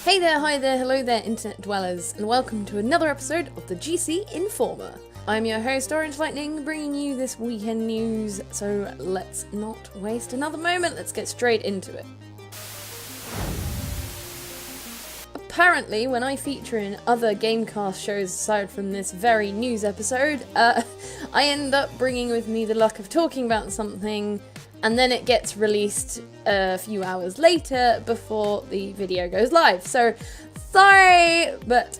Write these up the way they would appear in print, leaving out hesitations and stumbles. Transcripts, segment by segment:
Hey there, hi there, hello there internet dwellers, and welcome to another episode of the GC Informer. I'm your host Orange Lightning, bringing you this weekend news, so let's not waste another moment, let's get straight into it. Apparently, when I feature in other GameCast shows aside from this very news episode, I end up bringing with me the luck of talking about something and then it gets released a few hours later before the video goes live. So, sorry, but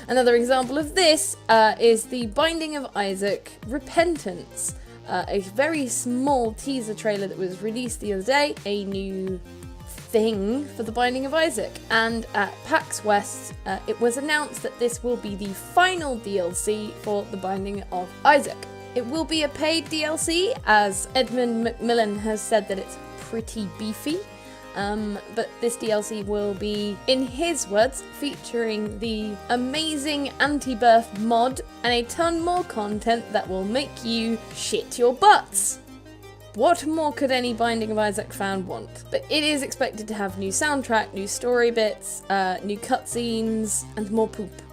another example of this is the Binding of Isaac Repentance, a very small teaser trailer that was released the other day, a new thing for the Binding of Isaac, and at PAX West it was announced that this will be the final DLC for the Binding of Isaac. It will be a paid DLC, as Edmund Macmillan has said that it's pretty beefy, but this DLC will be, in his words, featuring the amazing anti-birth mod and a ton more content that will make you shit your butts. What more could any Binding of Isaac fan want? But it is expected to have new soundtrack, new story bits, new cutscenes, and more poop.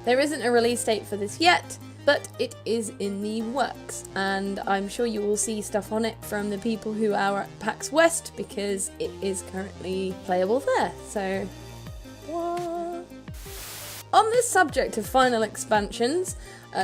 There isn't a release date for this yet, but it is in the works, and I'm sure you will see stuff on it from the people who are at PAX West, because it is currently playable there, so what? On this subject of final expansions,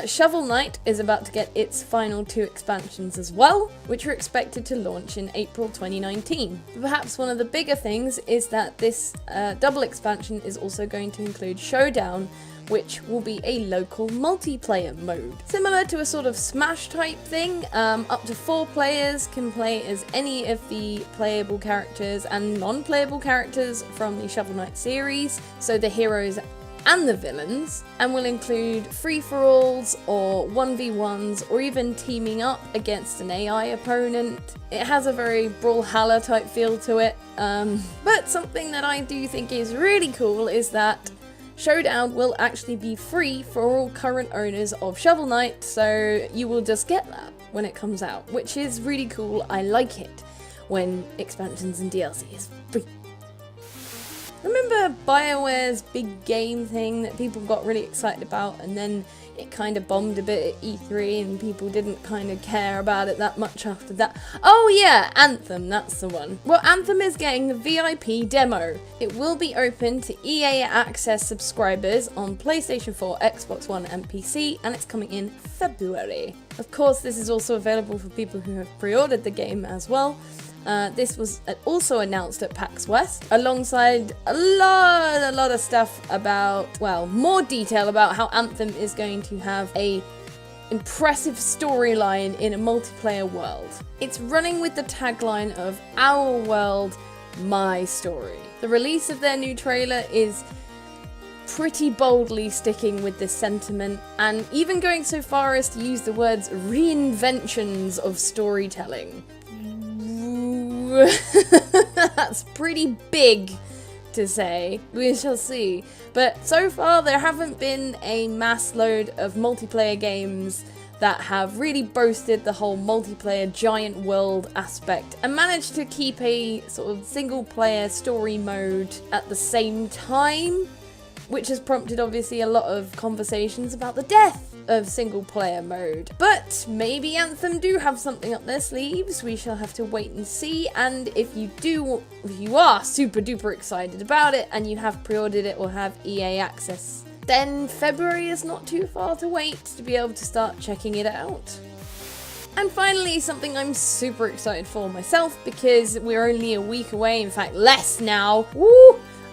Shovel Knight is about to get its final 2 expansions as well, which are expected to launch in April 2019. Perhaps one of the bigger things is that this double expansion is also going to include Showdown, which will be a local multiplayer mode. Similar to a sort of Smash type thing, up to 4 players can play as any of the playable characters and non-playable characters from the Shovel Knight series, so the heroes and the villains, and will include free-for-alls or 1v1s or even teaming up against an AI opponent. It has a very Brawlhalla type feel to it, but something that I do think is really cool is that Showdown will actually be free for all current owners of Shovel Knight, so you will just get that when it comes out, which is really cool. I like it when expansions and DLC is free. Remember BioWare's big game thing that people got really excited about, and then it kind of bombed a bit at E3 and people didn't kind of care about it that much after that? Oh yeah, Anthem, that's the one. Well, Anthem is getting a VIP demo. It will be open to EA Access subscribers on PlayStation 4, Xbox One and PC, and it's coming in February. Of course, this is also available for people who have pre-ordered the game as well. This was also announced at PAX West, alongside a lot of stuff about, well, more detail about how Anthem is going to have a impressive storyline in a multiplayer world. It's running with the tagline of "Our world, my story." The release of their new trailer is pretty boldly sticking with this sentiment, and even going so far as to use the words reinventions of storytelling. That's pretty big to say. We shall see. But so far there haven't been a mass load of multiplayer games that have really boasted the whole multiplayer giant world aspect and managed to keep a sort of single player story mode at the same time, which has prompted obviously a lot of conversations about the death of single player mode. But maybe Anthem do have something up their sleeves. We shall have to wait and see, and if you are super duper excited about it and you have pre-ordered it or have EA access, then February is not too far to wait to be able to start checking it out. And finally, something I'm super excited for myself, because we're only a week away, in fact less now,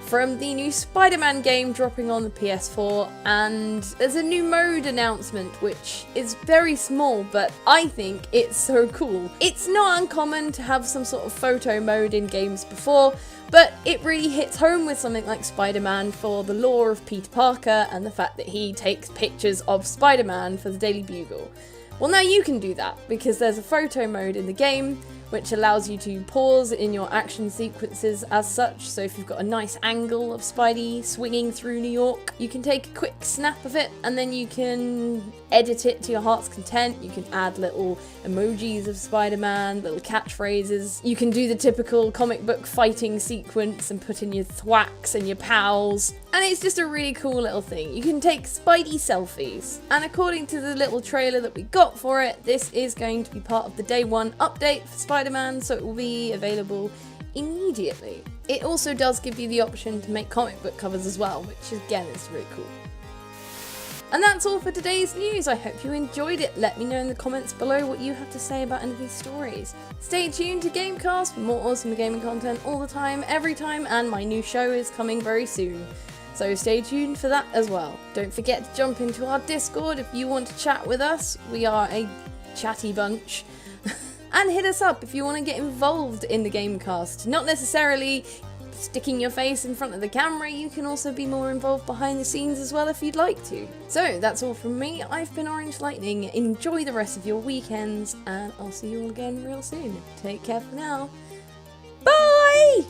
from the new SpiderMan game dropping on the PS4, and there's a new mode announcement which is very small, but I think it's so cool. It's not uncommon to have some sort of photo mode in games before, but it really hits home with something like Spider-Man for the lore of Peter Parker and the fact that he takes pictures of Spider-Man for the Daily Bugle. Well, now you can do that, because there's a photo mode in the game which allows you to pause in your action sequences as such. So if you've got a nice angle of Spidey swinging through New York, you can take a quick snap of it, and then you can edit it to your heart's content. You can add little emojis of Spider-Man, little catchphrases. You can do the typical comic book fighting sequence and put in your thwacks and your pals. And it's just a really cool little thing. You can take Spidey selfies. And according to the little trailer that we got for it, this is going to be part of the day one update for Spider-Man, so it will be available immediately. It also does give you the option to make comic book covers as well, which again is really cool. And that's all for today's news. I hope you enjoyed it. Let me know in the comments below what you have to say about any of these stories. Stay tuned to GameCast for more awesome gaming content all the time, every time, and my new show is coming very soon. So stay tuned for that as well. Don't forget to jump into our Discord if you want to chat with us. We are a chatty bunch. And hit us up if you want to get involved in the Gamecast. Not necessarily sticking your face in front of the camera, you can also be more involved behind the scenes as well if you'd like to. So that's all from me. I've been Orange Lightning. Enjoy the rest of your weekends, and I'll see you all again real soon. Take care for now. Bye!